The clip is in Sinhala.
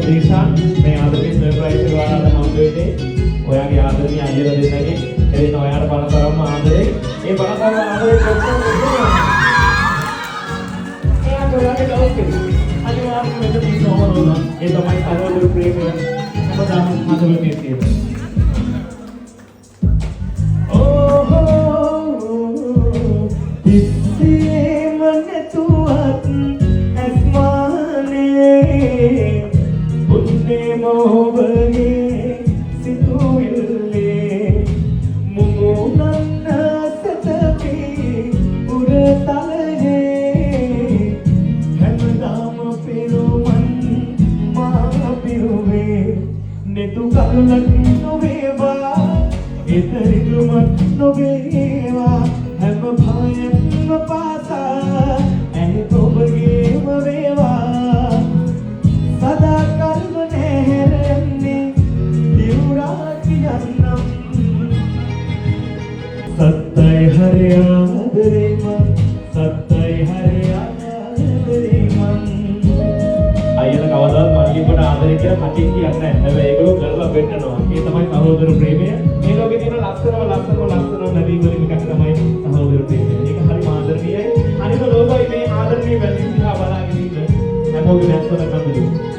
ප්‍රදේශා මේ ආදරේ සර්ප්‍රයිස් එක ඔයාලට හම්බ වෙන්නේ. ඔයාගේ ආදරණීය අයියලා දෙන්නගේ එදින ඔයාලට බලතරම්ම ආදරේ. ඒ බලතරම්ම ආදරේ කොච්චර එයාට ඔයාගේ කවුද? අනිවාර්යයෙන්ම මෙතන ඉන්නවම ඒ තමයි සහෝදර ප්‍රේමය. හැමදාම හදවතේ තියෙන. කටින් කියන්නේ නැහැ. හැබැයි ඒගොල්ලෝ කරලා පෙන්නනවා. ඒ තමයි සහෝදර ප්‍රේමය. මේ ලෝකේ තියෙන ලස්සනම නැදී වලින් එකක් තමයි සහෝදර ප්‍රේමය. ඒක හරිම ආදරණීයයි. අනිත් ලෝකෙයි මේ ආදරණීය වැලින් දිහා බලාගෙන ඉන්න හැමෝගේ දැස්වල කඳුළු.